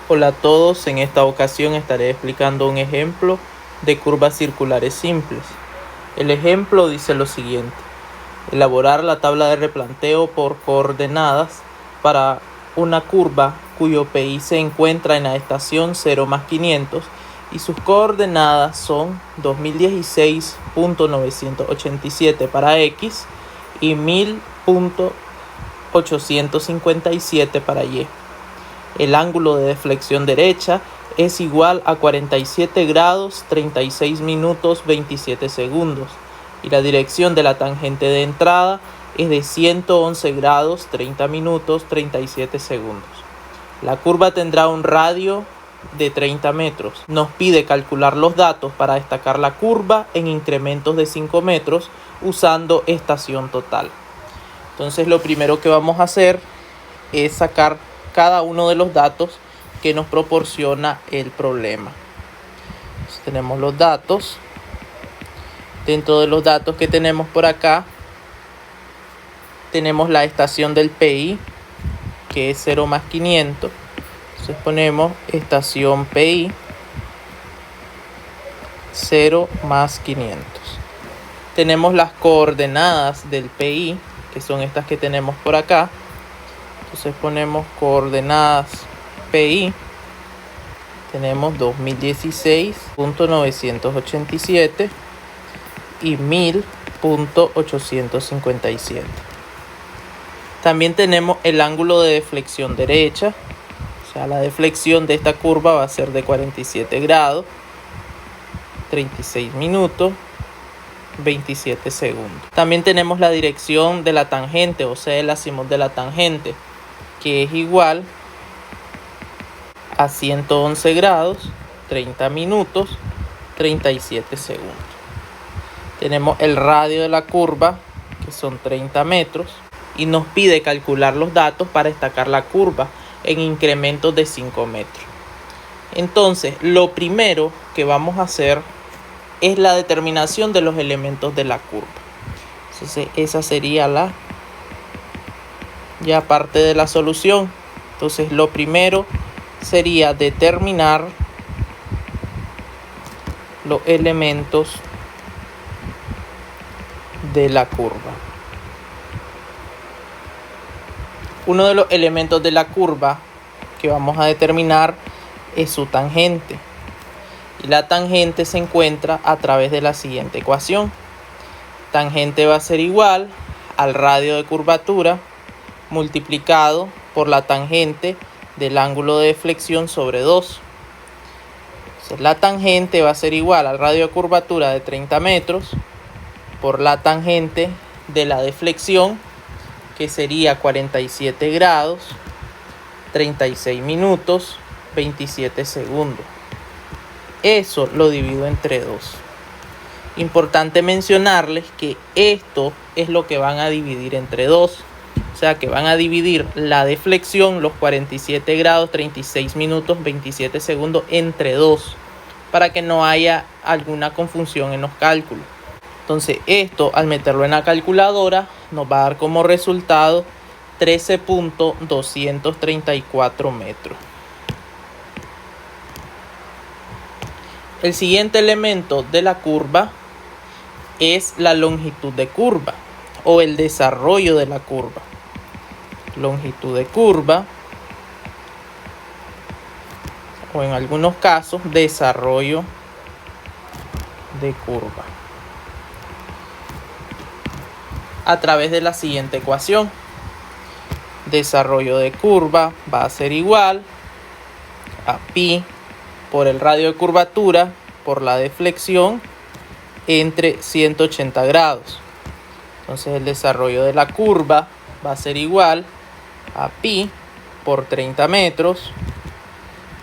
Hola a todos, en esta ocasión estaré explicando un ejemplo de curvas circulares simples. El ejemplo dice lo siguiente: elaborar la tabla de replanteo por coordenadas para una curva cuyo PI se encuentra en la estación 0 más 500 y sus coordenadas son 2016.987 para X y 1000.857 para Y. El ángulo de deflexión derecha es igual a 47 grados 36 minutos 27 segundos y la dirección de la tangente de entrada es de 111 grados 30 minutos 37 segundos. La curva tendrá un radio de 30 metros. Nos pide calcular los datos para destacar la curva en incrementos de 5 metros usando estación total. Entonces lo primero que vamos a hacer es sacar cada uno de los datos que nos proporciona el problema. Entonces, tenemos los datos. Dentro de los datos que tenemos por acá, tenemos la estación del PI, que es 0 más 500. Entonces ponemos estación PI 0 más 500. Tenemos las coordenadas del PI, que son estas que tenemos por acá. Entonces ponemos coordenadas PI. Tenemos 2016.987 y 1000.857. También tenemos el ángulo de deflexión derecha. O sea, la deflexión de esta curva va a ser de 47 grados, 36 minutos, 27 segundos. También tenemos la dirección de la tangente, o sea, el azimut de la tangente, que es igual a 111 grados, 30 minutos, 37 segundos. Tenemos el radio de la curva, que son 30 metros, y nos pide calcular los datos para destacar la curva en incrementos de 5 metros. Entonces, lo primero que vamos a hacer es la determinación de los elementos de la curva. Entonces, esa sería la parte de la solución. Entonces, lo primero sería determinar los elementos de la curva. Uno de los elementos de la curva que vamos a determinar es su tangente. Y la tangente se encuentra a través de la siguiente ecuación. Tangente va a ser igual al radio de curvatura multiplicado por la tangente del ángulo de deflexión sobre 2. Entonces, la tangente va a ser igual al radio de curvatura de 30 metros por la tangente de la deflexión, que sería 47 grados, 36 minutos, 27 segundos. Eso lo divido entre 2. Importante mencionarles que esto es lo que van a dividir entre 2. O sea que van a dividir la deflexión, los 47 grados, 36 minutos, 27 segundos, entre 2. Para que no haya alguna confusión en los cálculos. Entonces esto, al meterlo en la calculadora, nos va a dar como resultado 13.234 metros. El siguiente elemento de la curva es la longitud de curva o el desarrollo de la curva. Longitud de curva, o en algunos casos desarrollo de curva, a través de la siguiente ecuación. Desarrollo de curva va a ser igual a pi por el radio de curvatura por la deflexión entre 180 grados. Entonces el desarrollo de la curva va a ser igual a pi por 30 metros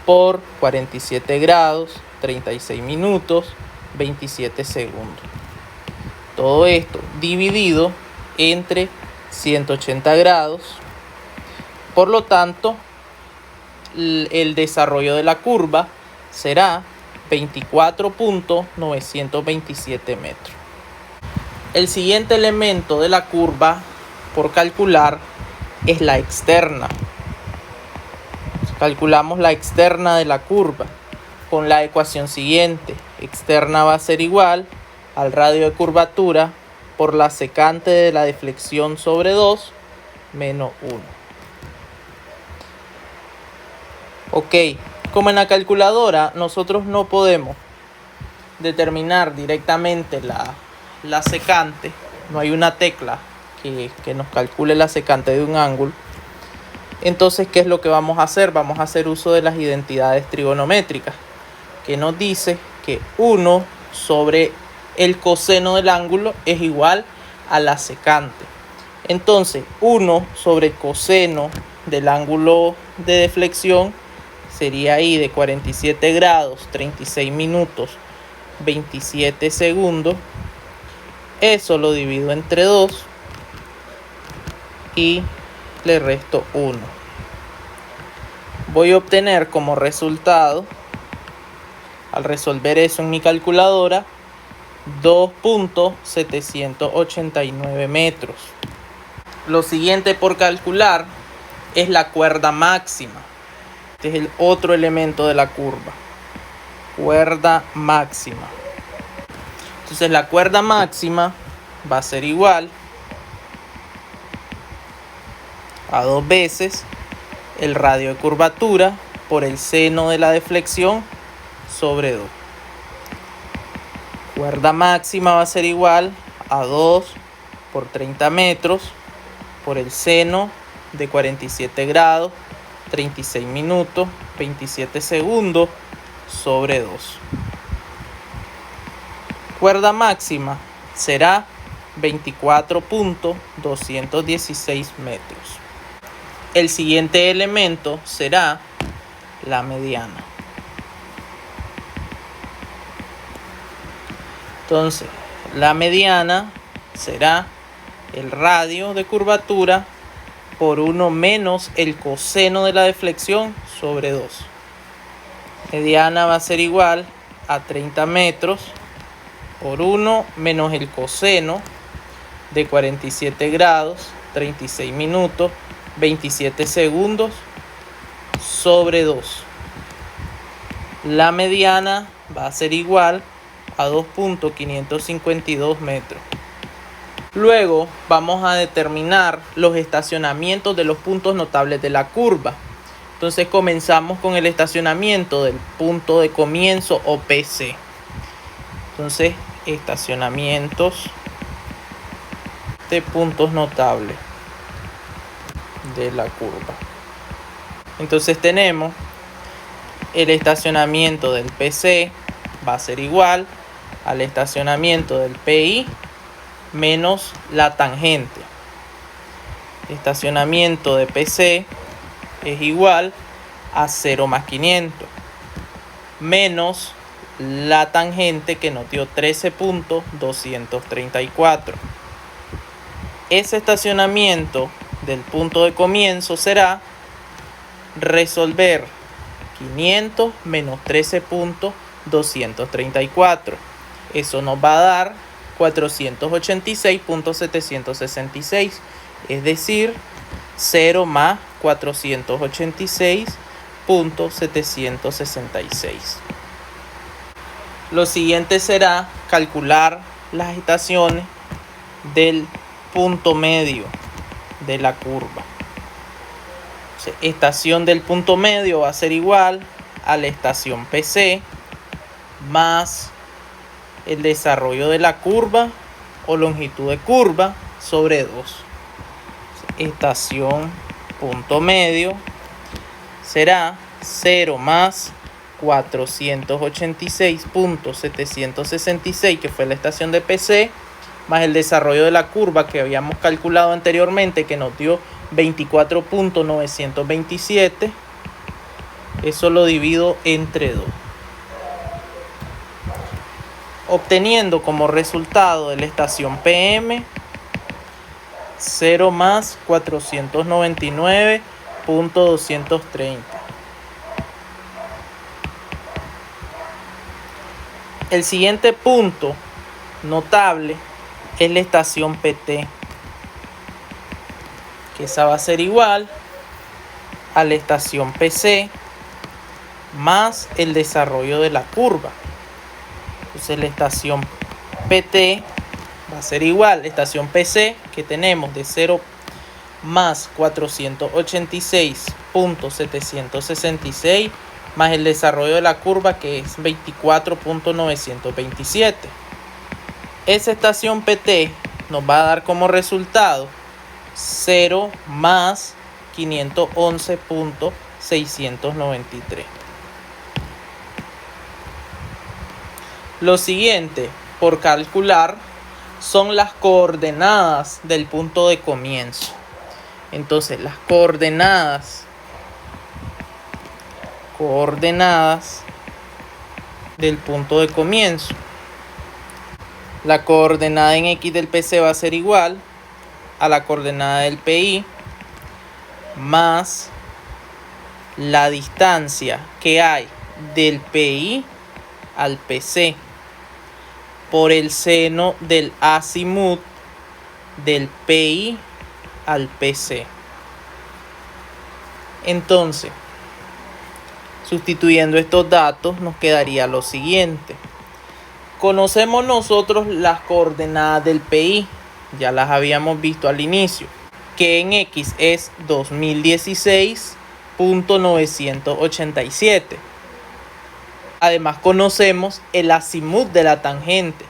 por 47 grados, 36 minutos, 27 segundos. Todo esto dividido entre 180 grados. Por lo tanto, el desarrollo de la curva será 24.927 metros. El siguiente elemento de la curva por calcular es la externa. Calculamos la externa de la curva con la ecuación siguiente. Externa va a ser igual al radio de curvatura por la secante de la deflexión sobre 2 menos 1. Ok, como en la calculadora nosotros no podemos determinar directamente la secante, no hay una tecla que nos calcule la secante de un ángulo. Entonces, ¿qué es lo que vamos a hacer? Vamos a hacer uso de las identidades trigonométricas, que nos dice que 1 sobre el coseno del ángulo es igual a la secante. Entonces, 1 sobre el coseno del ángulo de deflexión sería I de 47 grados, 36 minutos, 27 segundos. Eso lo divido entre 2 y le resto 1. Voy a obtener como resultado, al resolver eso en mi calculadora, 2.789 metros. Lo siguiente por calcular es la cuerda máxima. Este es el otro elemento de la curva. Cuerda máxima. Entonces la cuerda máxima va a ser igual a 2 veces el radio de curvatura por el seno de la deflexión sobre 2. Cuerda máxima va a ser igual a 2 por 30 metros por el seno de 47 grados, 36 minutos, 27 segundos sobre 2. Cuerda máxima será 24.216 metros. El siguiente elemento será la mediana. Entonces, la mediana será el radio de curvatura por 1 menos el coseno de la deflexión sobre 2. Mediana va a ser igual a 30 metros por 1 menos el coseno de 47 grados, 36 minutos, 27 segundos sobre 2. La mediana va a ser igual a 2.552 metros. Luego vamos a determinar los estacionamientos de los puntos notables de la curva. Entonces comenzamos con el estacionamiento del punto de comienzo o PC. Entonces, estacionamientos de puntos notables de la curva. Entonces tenemos el estacionamiento del PC va a ser igual al estacionamiento del PI menos la tangente. Estacionamiento de PC es igual a 0 más 500 menos la tangente que nos dio 13.234. Ese estacionamiento del punto de comienzo será resolver 500 menos 13.234. Eso nos va a dar 486.766, es decir, 0 más 486.766. Lo siguiente será calcular las estaciones del punto medio de la curva. Estación del punto medio va a ser igual a la estación PC más el desarrollo de la curva o longitud de curva sobre 2. Estación punto medio será 0 más 486.766, que fue la estación de PC, más el desarrollo de la curva que habíamos calculado anteriormente, que nos dio 24.927. Eso lo divido entre 2. Obteniendo como resultado de la estación PM 0 más 499.230. El siguiente punto notable es la estación PT, que esa va a ser igual a la estación PC más el desarrollo de la curva. Entonces la estación PT va a ser igual, la estación PC que tenemos de 0 más 486.766 más el desarrollo de la curva que es 24.927. Esa estación PT nos va a dar como resultado 0 más 511.693. Lo siguiente por calcular son las coordenadas del punto de comienzo. Entonces las coordenadas del punto de comienzo. La coordenada en X del PC va a ser igual a la coordenada del PI más la distancia que hay del PI al PC por el seno del acimut del PI al PC. Entonces, sustituyendo estos datos nos quedaría lo siguiente. Conocemos nosotros las coordenadas del PI, ya las habíamos visto al inicio, que en X es 2016.987. Además conocemos el acimut de la tangente,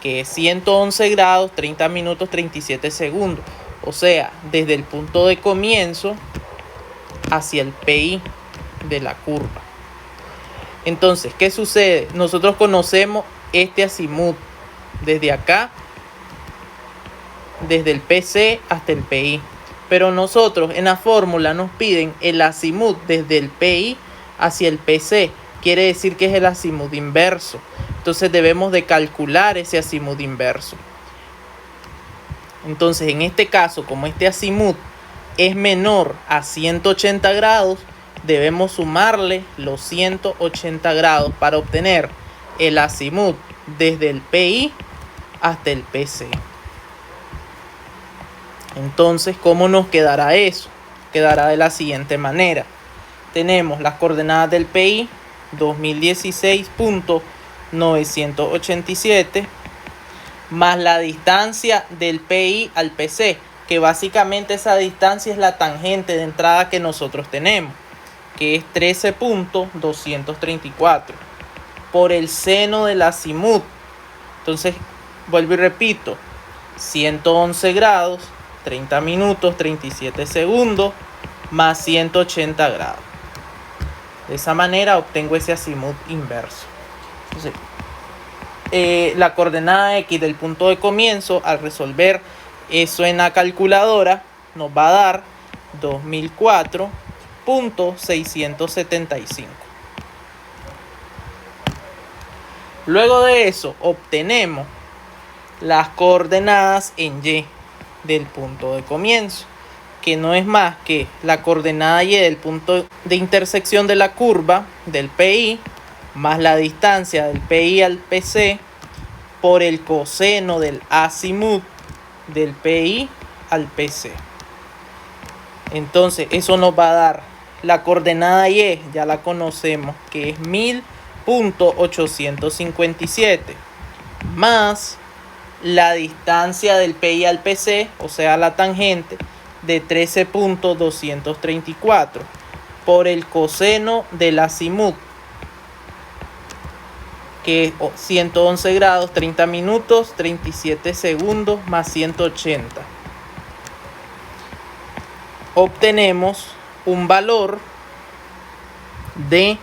que es 111 grados, 30 minutos, 37 segundos. O sea, desde el punto de comienzo hacia el PI de la curva. Entonces, ¿qué sucede? Nosotros conocemos este acimut desde acá, desde el PC hasta el PI. Pero nosotros en la fórmula nos piden el acimut desde el PI hacia el PC. Quiere decir que es el acimut inverso. Entonces debemos de calcular ese acimut inverso. Entonces en este caso, como este acimut es menor a 180 grados, debemos sumarle los 180 grados para obtener el acimut desde el PI hasta el PC. Entonces, ¿cómo nos quedará eso? Quedará de la siguiente manera. Tenemos las coordenadas del PI, 2016.987, más la distancia del PI al PC, que básicamente esa distancia es la tangente de entrada que nosotros tenemos, que es 13.234, por el seno del acimut. Entonces, vuelvo y repito, 111 grados, 30 minutos, 37 segundos, más 180 grados. De esa manera obtengo ese acimut inverso. Entonces, la coordenada X del punto de comienzo, al resolver eso en la calculadora, nos va a dar 2004.675. Luego de eso obtenemos las coordenadas en Y del punto de comienzo, que no es más que la coordenada Y del punto de intersección de la curva del PI más la distancia del PI al PC por el coseno del acimut del PI al PC. Entonces eso nos va a dar la coordenada Y, ya la conocemos, que es 1000.857 más la distancia del PI al PC, o sea la tangente, de 13.234 por el coseno del acimut, que es 111 grados, 30 minutos, 37 segundos, más 180. Obtenemos un valor de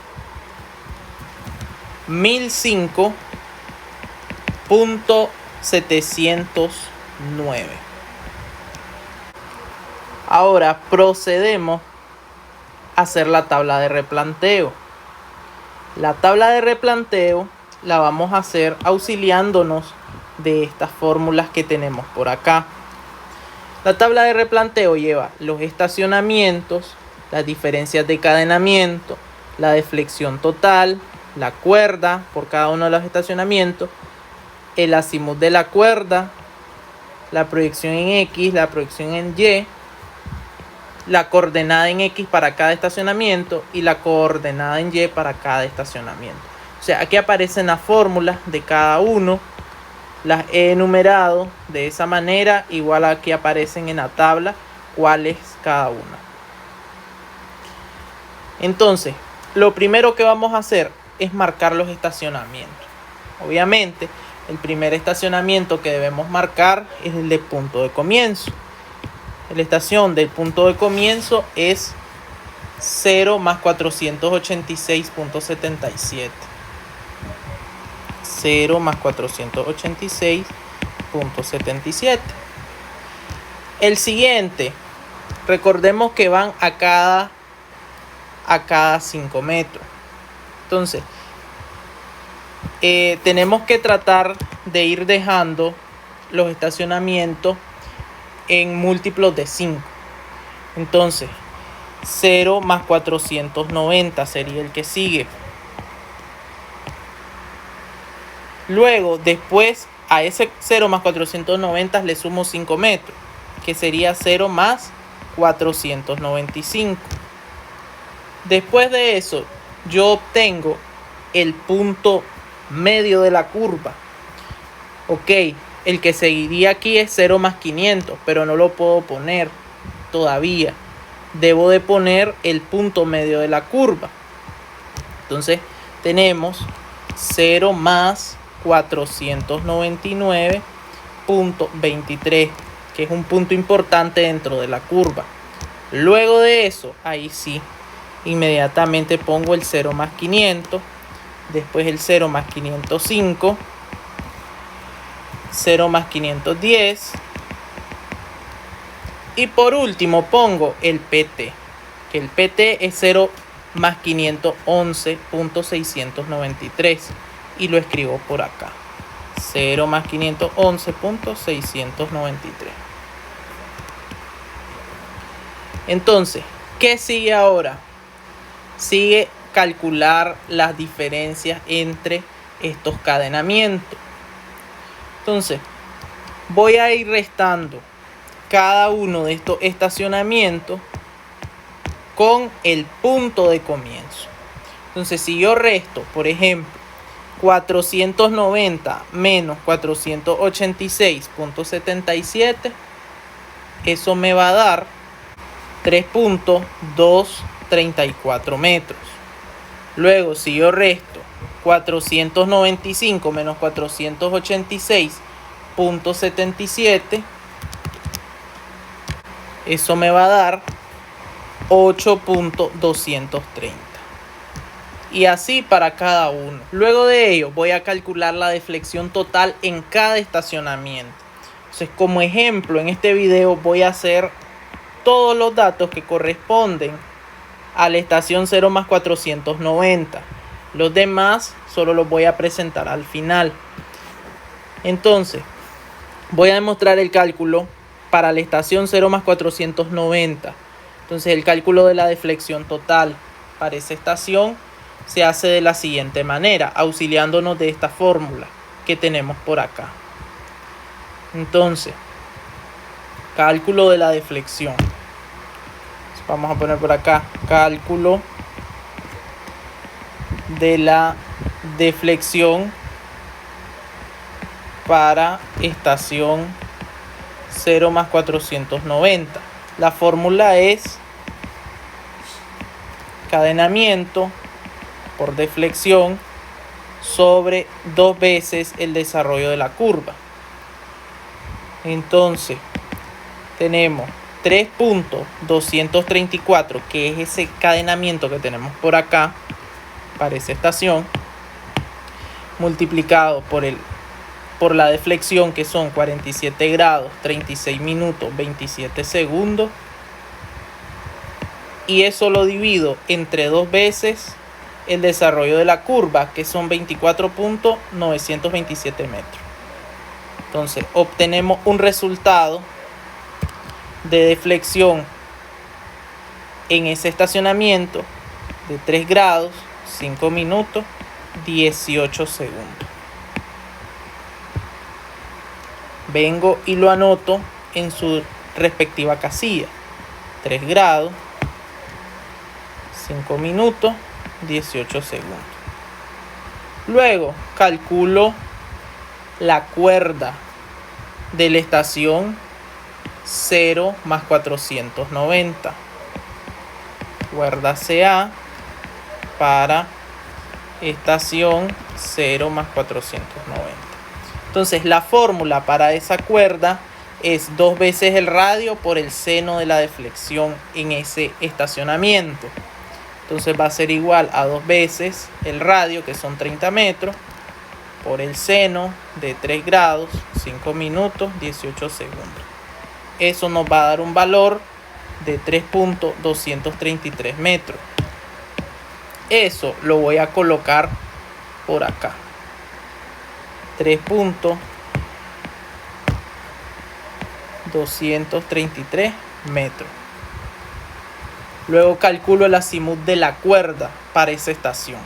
1005.709. Ahora procedemos a hacer la tabla de replanteo. La tabla de replanteo la vamos a hacer auxiliándonos de estas fórmulas que tenemos por acá. La tabla de replanteo lleva los estacionamientos, las diferencias de cadenamiento, la deflexión total, la cuerda por cada uno de los estacionamientos, el acimut de la cuerda, la proyección en X, la proyección en Y, la coordenada en X para cada estacionamiento y la coordenada en Y para cada estacionamiento. O sea, aquí aparecen las fórmulas de cada uno. Las he enumerado de esa manera. Igual aquí aparecen en la tabla cuál es cada una. Entonces, lo primero que vamos a hacer es marcar los estacionamientos. Obviamente, el primer estacionamiento que debemos marcar es el de punto de comienzo. La estación del punto de comienzo es 0 más 486.77. 0 más 486.77. El siguiente, recordemos que van a cada 5 metros. Entonces, tenemos que tratar de ir dejando los estacionamientos en múltiplos de 5. Entonces, 0 más 490 sería el que sigue. Luego, después, a ese 0 más 490 le sumo 5 metros, que sería 0 más 495. Después de eso, yo obtengo el punto medio de la curva. Ok, el que seguiría aquí es 0 más 500, pero no lo puedo poner todavía. Debo de poner el punto medio de la curva. Entonces, tenemos 0 más 499.23, que es un punto importante dentro de la curva. Luego de eso, ahí sí, inmediatamente pongo el 0 más 500, después el 0 más 505, 0 más 510 y por último pongo el PT, que el PT es 0 más 511.693 y lo escribo por acá, 0 más 511.693. Entonces, ¿qué sigue ahora? Sigue calcular las diferencias entre estos cadenamientos. Entonces, voy a ir restando cada uno de estos estacionamientos con el punto de comienzo. Entonces, si yo resto, por ejemplo, 490 menos 486.77, eso me va a dar 3.234 metros. Luego, si yo resto 495 menos 486.77, eso me va a dar 8.230. Y así para cada uno. Luego de ello voy a calcular la deflexión total en cada estacionamiento. Entonces, como ejemplo, en este video voy a hacer todos los datos que corresponden a la estación 0 más 490. Los demás solo los voy a presentar al final. Entonces, voy a demostrar el cálculo para la estación 0 más 490. Entonces, el cálculo de la deflexión total para esa estación se hace de la siguiente manera, auxiliándonos de esta fórmula que tenemos por acá. Entonces, cálculo de la deflexión. Vamos a poner por acá, cálculo de la deflexión para estación 0 más 490. La fórmula es cadenamiento por deflexión sobre 2 veces el desarrollo de la curva. Entonces, tenemos 3.234, que es ese cadenamiento que tenemos por acá para esa estación, multiplicado por la deflexión, que son 47 grados, 36 minutos, 27 segundos. Y eso lo divido entre 2 veces el desarrollo de la curva, que son 24.927 metros. Entonces, obtenemos un resultado de deflexión en ese estacionamiento de 3 grados, 5 minutos, 18 segundos. Vengo y lo anoto en su respectiva casilla. 3 grados, 5 minutos, 18 segundos. Luego calculo la cuerda de la estación 0 más 490. Cuerda CA para estación 0 más 490. Entonces la fórmula para esa cuerda es 2 veces el radio por el seno de la deflexión en ese estacionamiento. Entonces va a ser igual a 2 veces el radio, que son 30 metros, por el seno de 3 grados, 5 minutos, 18 segundos. Eso nos va a dar un valor de 3.233 metros. Eso lo voy a colocar por acá. 3.233 metros. Luego calculo el azimut de la cuerda para esa estación.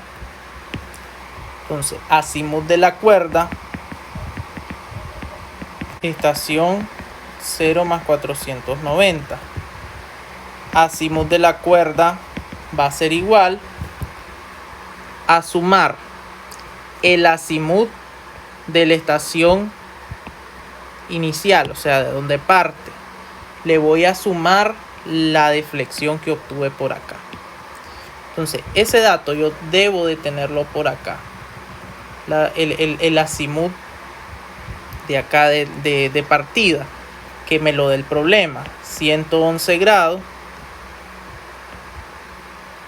Entonces, azimut de la cuerda, estación 0 más 490. Azimut de la cuerda va a ser igual a sumar el azimut de la estación inicial, o sea, de donde parte. Le voy a sumar la deflexión que obtuve por acá. Entonces, ese dato yo debo de tenerlo por acá. El azimut de acá de partida, que me lo dé el problema. 111 grados,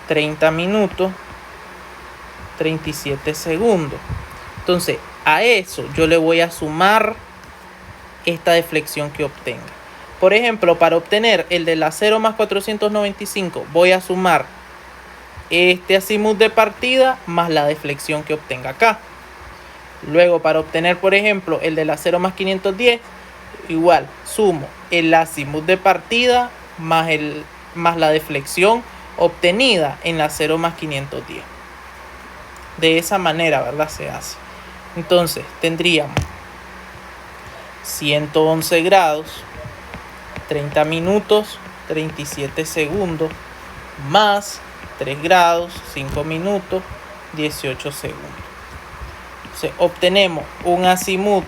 30 minutos, 37 segundos. Entonces, a eso yo le voy a sumar esta deflexión que obtenga. Por ejemplo, para obtener el de la 0 más 495, voy a sumar este azimut de partida más la deflexión que obtenga acá. Luego, para obtener, por ejemplo, el de la 0 más 510, igual, sumo el azimut de partida más la deflexión obtenida en la 0 más 510. De esa manera, ¿verdad? Se hace. Entonces, tendríamos 111 grados, 30 minutos, 37 segundos, más 3 grados, 5 minutos, 18 segundos. Entonces, obtenemos un azimut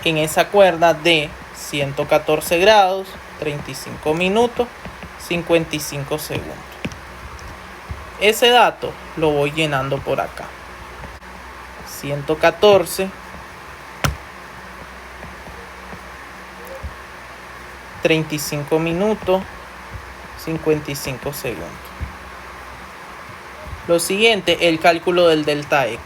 en esa cuerda de 114 grados, 35 minutos, 55 segundos. Ese dato lo voy llenando por acá. 114, 35 minutos, 55 segundos. Lo siguiente, el cálculo del delta X.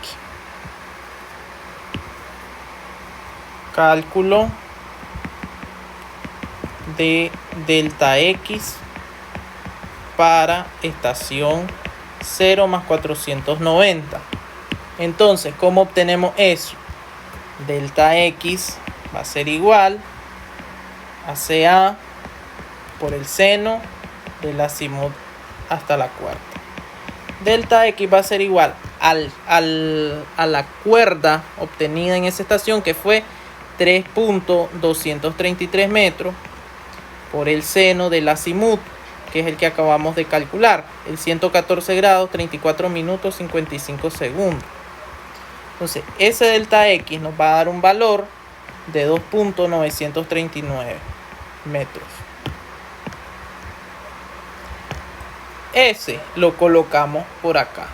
Cálculo de delta X para estación 0 más 490. Entonces, ¿cómo obtenemos eso? Delta X va a ser igual a CA por el seno del azimut hasta la cuarta. Delta X va a ser igual a la cuerda obtenida en esa estación, que fue 3.233 metros, por el seno del azimut, que es el que acabamos de calcular, el 114 grados, 34 minutos, 55 segundos. Entonces, ese delta X nos va a dar un valor de 2.939 metros. Ese lo colocamos por acá.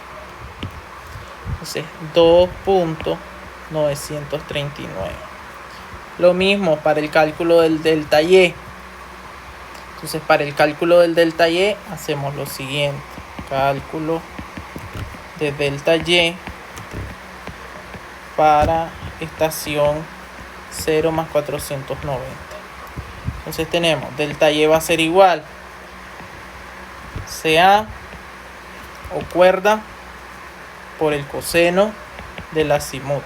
Entonces, 2.939. Lo mismo para el cálculo del delta Y. Entonces, para el cálculo del delta Y hacemos lo siguiente. Cálculo de delta Y para estación 0 más 490. Entonces tenemos delta Y va a ser igual CA o cuerda por el coseno del azimut.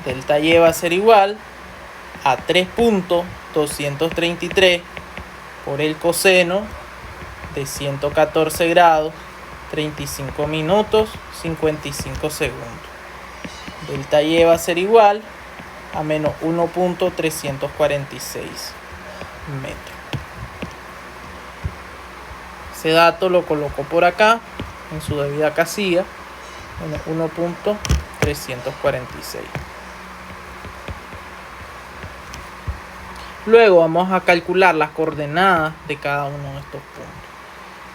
Delta Y va a ser igual a 3.233 por el coseno de 114 grados, 35 minutos, 55 segundos. Delta Y va a ser igual a menos 1.346. metros. Ese dato lo coloco por acá en su debida casilla, en 1.346. Luego vamos a calcular las coordenadas de cada uno de estos puntos.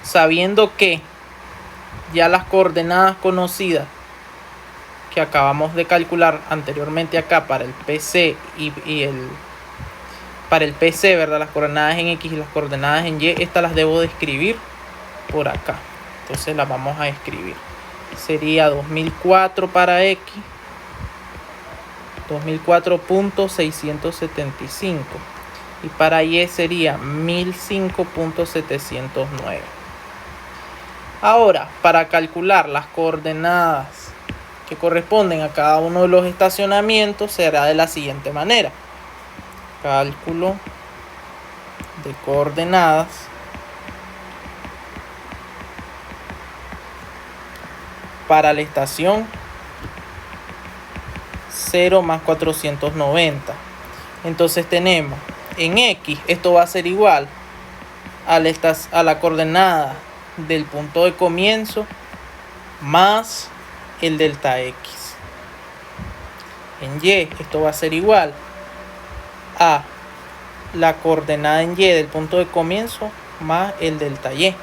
Sabiendo que ya las coordenadas conocidas que acabamos de calcular anteriormente acá para el PC para el PC, ¿verdad? Las coordenadas en X y las coordenadas en Y, estas las debo de escribir por acá. Entonces las vamos a escribir. Sería 2004 para X, 2004.675, y para Y sería 1005.709. Ahora, para calcular las coordenadas que corresponden a cada uno de los estacionamientos, será de la siguiente manera. Cálculo de coordenadas para la estación 0 más 490. Entonces tenemos en X, esto va a ser igual a la coordenada del punto de comienzo más el delta X. En Y, esto va a ser igual a la coordenada en Y del punto de comienzo más el delta Y.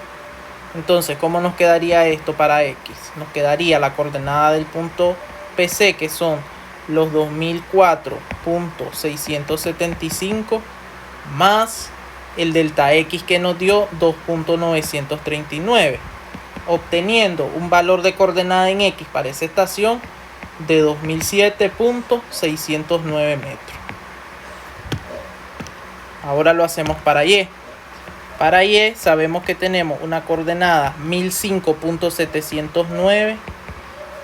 Entonces, ¿cómo nos quedaría esto para X? Nos quedaría la coordenada del punto PC, que son los 2004.675 más el delta X que nos dio 2.939, obteniendo un valor de coordenada en X para esa estación de 2007.609 metros. Ahora lo hacemos para Y. Para Y sabemos que tenemos una coordenada 1005.709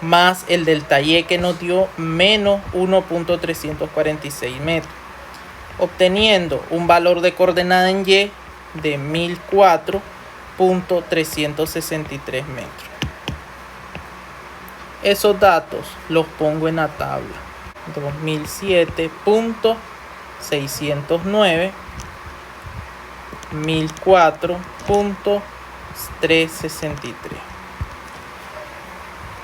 más el delta Y que nos dio menos 1.346 metros, obteniendo un valor de coordenada en Y de 1004.363 metros. Esos datos los pongo en la tabla. 2007.609, 1004.363.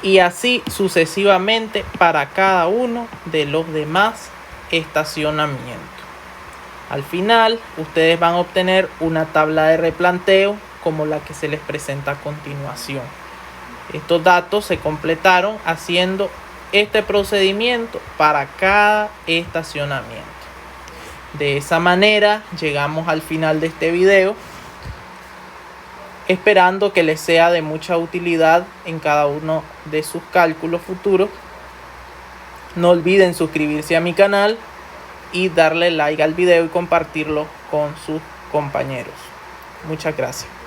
Y así sucesivamente para cada uno de los demás estacionamientos. Al final, ustedes van a obtener una tabla de replanteo como la que se les presenta a continuación. Estos datos se completaron haciendo este procedimiento para cada estacionamiento. De esa manera llegamos al final de este video, esperando que les sea de mucha utilidad en cada uno de sus cálculos futuros. No olviden suscribirse a mi canal y darle like al video y compartirlo con sus compañeros. Muchas gracias.